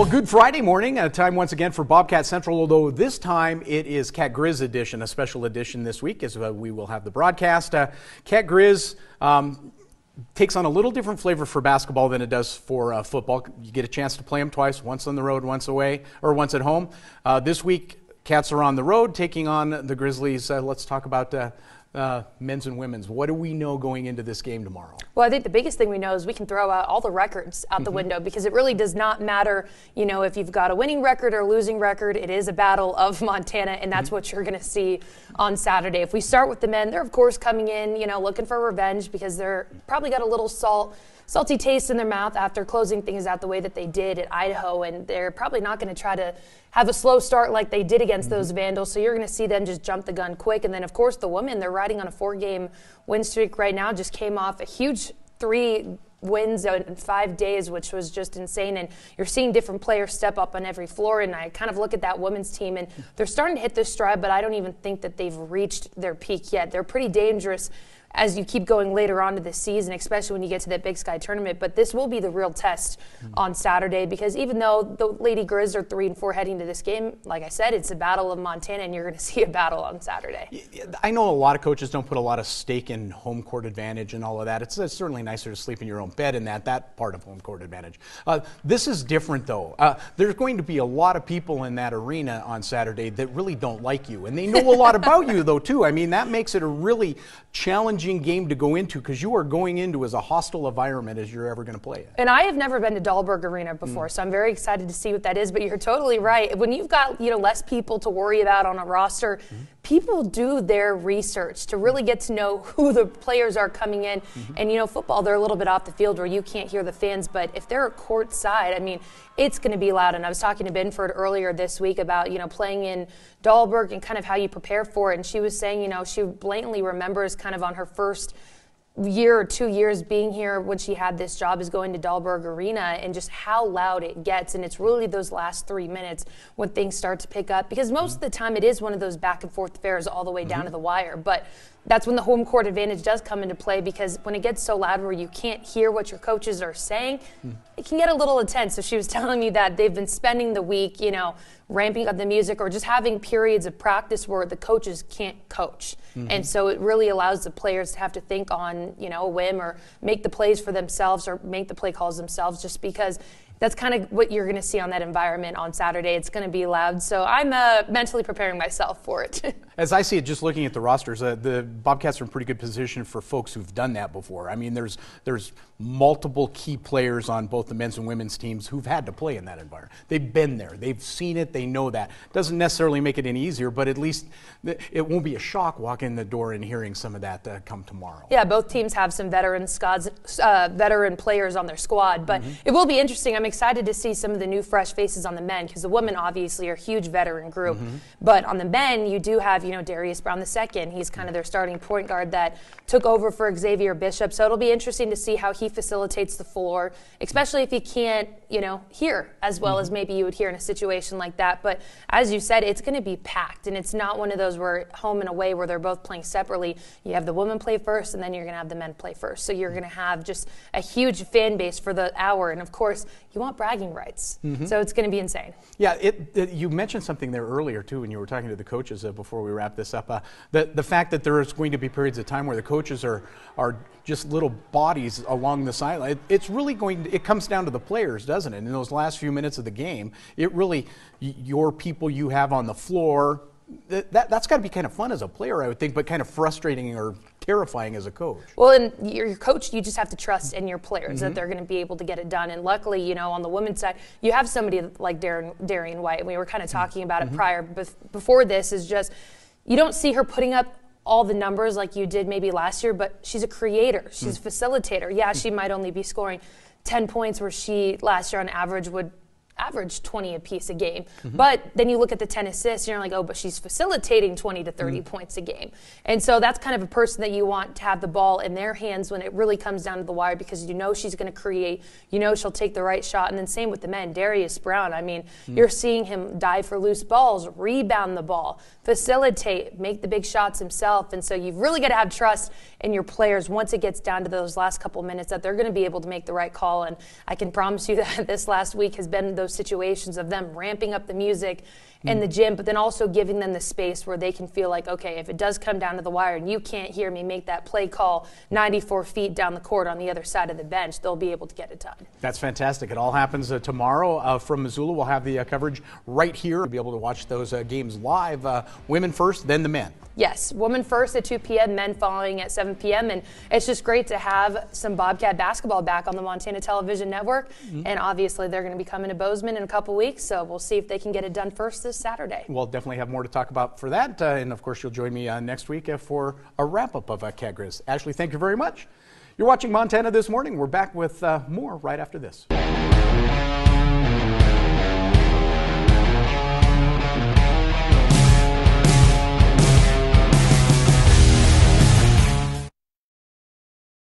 Well, good Friday morning. Time once again for Bobcat Central, although this time it is Cat Griz edition, a special edition this week as we will have the broadcast. Cat Griz takes on a little different flavor for basketball than it does for football. You get a chance to play them twice, once on the road, once away, or once at home. This week, Cats are on the road taking on the Grizzlies. Let's talk about men's and women's. What do we know going into this game tomorrow? Well, I think the biggest thing we know is we can throw out all the records out the window, because it really does not matter, you know, if you've got a winning record or a losing record. It is a battle of Montana, and that's what you're going to see on Saturday. If we start with the men, they're of course coming in, you know, looking for revenge, because they're probably got a little salty taste in their mouth after closing things out the way that they did at Idaho, and they're probably not going to try to have a slow start like they did against those Vandals. So you're going to see them just jump the gun quick. And then, of course, the women, they're riding on a 4-game win streak right now, just came off a huge 3 wins in 5 days, which was just insane. And you're seeing different players step up on every floor. And I kind of look at that women's team, and they're starting to hit this stride, but I don't even think that they've reached their peak yet. They're pretty dangerous as you keep going later on to the season, especially when you get to that Big Sky tournament. But this will be the real test on Saturday, because even though the Lady Grizz are 3-4 heading to this game, like I said, it's a battle of Montana, and you're going to see a battle on Saturday. I know a lot of coaches don't put a lot of stake in home court advantage and all of that. It's certainly nicer to sleep in your own bed in that part of home court advantage. This is different, though. There's going to be a lot of people in that arena on Saturday that really don't like you, and they know a lot about you, though, too. I mean, that makes it a really challenging game to go into, because you are going into as a hostile environment as you're ever going to play it. And I have never been to Dahlberg Arena before, so I'm very excited to see what that is. But you're totally right. When you've got, you know, less people to worry about on a roster, people do their research to really get to know who the players are coming in. And, you know, football, they're a little bit off the field where you can't hear the fans, but if they're court side, I mean, it's going to be loud. And I was talking to Benford earlier this week about, you know, playing in Dahlberg and kind of how you prepare for it. And she was saying, you know, she blatantly remembers kind of on her first year or 2 years being here when she had this job, is going to Dahlberg Arena, and just how loud it gets. And it's really those last 3 minutes when things start to pick up, because most of the time it is one of those back and forth affairs all the way down to the wire. But that's when the home court advantage does come into play, because when it gets so loud where you can't hear what your coaches are saying, it can get a little intense. So she was telling me that they've been spending the week, you know, ramping up the music, or just having periods of practice where the coaches can't coach. And so it really allows the players to have to think on, you know, a whim, or make the plays for themselves, or make the play calls themselves, just because that's kind of what you're going to see on that environment on Saturday. It's going to be loud. So I'm mentally preparing myself for it. As I see it, just looking at the rosters, the Bobcats are in pretty good position for folks who've done that before. I mean, there's multiple key players on both the men's and women's teams who've had to play in that environment. They've been there. They've seen it. They know that. Doesn't necessarily make it any easier, but at least it won't be a shock walking in the door and hearing some of that come tomorrow. Yeah, both teams have some veteran players on their squad, but it will be interesting. I'm excited to see some of the new fresh faces on the men, because the women obviously are a huge veteran group. But on the men, you do have, you know, Darius Brown II. He's kind of their starting point guard that took over for Xavier Bishop. So it'll be interesting to see how he facilitates the floor, especially if he can't, you know, hear as well as maybe you would hear in a situation like that. But as you said, it's going to be packed, and it's not one of those where home and away where they're both playing separately. You have the women play first, and then you're going to have the men play first. So you're going to have just a huge fan base for the hour. And of course, you want bragging rights. So it's going to be insane. Yeah, you mentioned something there earlier, too, when you were talking to the coaches before we wrap this up. The fact that there is going to be periods of time where the coaches are just little bodies along the sideline. It's really it comes down to the players, doesn't it? In those last few minutes of the game, it really, your people you have on the floor, that's got to be kind of fun as a player, I would think, but kind of frustrating or terrifying as a coach. Well, and your coach, you just have to trust in your players that they're going to be able to get it done. And luckily, you know, on the women's side, you have somebody like Darian White. We were kind of talking about it prior, before this, is just, you don't see her putting up all the numbers like you did maybe last year, but she's a creator. She's a facilitator. Yeah, she might only be scoring 10 points where she last year on average would average 20 apiece a game. But then you look at the 10 assists and you're like, oh, but she's facilitating 20 to 30 points a game. And so that's kind of a person that you want to have the ball in their hands when it really comes down to the wire, because you know she's going to create, you know she'll take the right shot. And then same with the men. Darius Brown, I mean, you're seeing him dive for loose balls, rebound the ball, facilitate, make the big shots himself. And so you've really got to have trust in your players once it gets down to those last couple minutes that they're going to be able to make the right call. And I can promise you that this last week has been those those situations of them ramping up the music in the gym, but then also giving them the space where they can feel like, okay, if it does come down to the wire and you can't hear me make that play call 94 feet down the court on the other side of the bench, they'll be able to get it done. That's fantastic. It all happens tomorrow from Missoula. We'll have the coverage right here. We'll be able to watch those games live. Women first, then the men. Yes, women first at 2 p.m., men following at 7 p.m. And it's just great to have some Bobcat basketball back on the Montana Television Network. And obviously they're going to be coming to Bozeman in a couple weeks, so we'll see if they can get it done first this Saturday. We'll definitely have more to talk about for that. And of course, you'll join me next week for a wrap-up of Cat Griz. Ashley, thank you very much. You're watching Montana This Morning. We're back with more right after this.